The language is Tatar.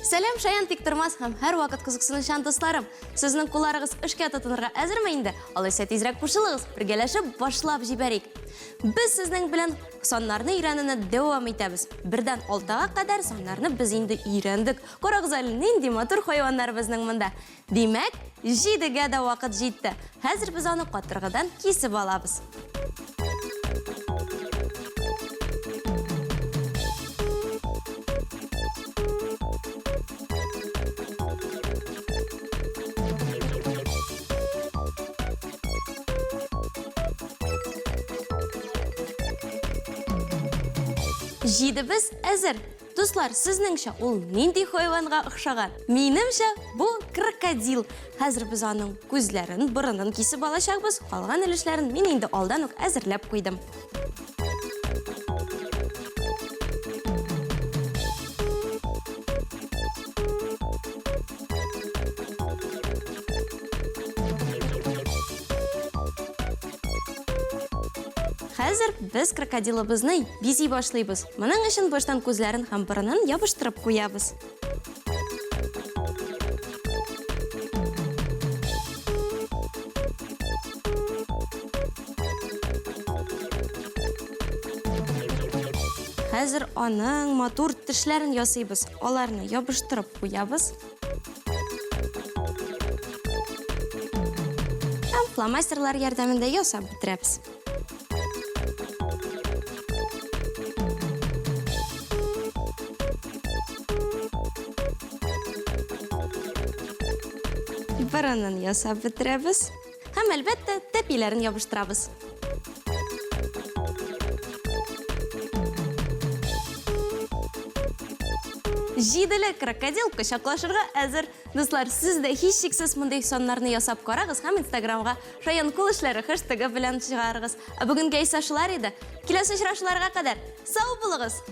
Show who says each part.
Speaker 1: Сәлем шаян тик тормас һәм һәр вакыт кызыксынучан дусларым. Сезнең кулларыгыз эшкә тотынырга әзерме инде? Алайса тизрәк кушылыгыз, бергәләшеп башлап җибәрик. Без сезнең белән саннарны өйрәнүне дәвам итәбез. 1-дән 6-га кадәр саннарны без инде өйрәндек. Карагыз әле, нинди матур хайваннар безнең монда. Димәк, 7-гә дә вакыт җитте. Хәзер без аны катыргыдан кисеп алабыз. Җидебез әзер. Дуслар, сезнеңчә ул нинди хайванга охшаган? Минемчә, бу крокодил. Хәзер без аның күзләрен, борынын кисеп алачакбыз. Калган өлешләрен мин инде алдан ук әзерләп куйдым. Хәзер без крокодилыбызны бизи башлыйбыз. Моның өчен баштан күзләрен һәм борынын ябыштырып куябыз. Хәзер аның матур тешләрен ясыйбыз. Аларны ябыштырып куябыз. Һәм фломастерлар ярдәмендә ясап бетерәбез. Борынын ясап бетерәбез. Һәм әлбәттә тәпиләрен ябыштырабыз. Җиделе крокодил кочаклашырга әзер. Дуслар, сез дә һичшиксез мондай саннарны ясап карагыз һәм Instagramга «Шаян кул эшләре» хэштегы белән чыгарыгыз. Ә бүгенгә исә шулар иде. Киләсе очрашуларга кадәр сау булыгыз.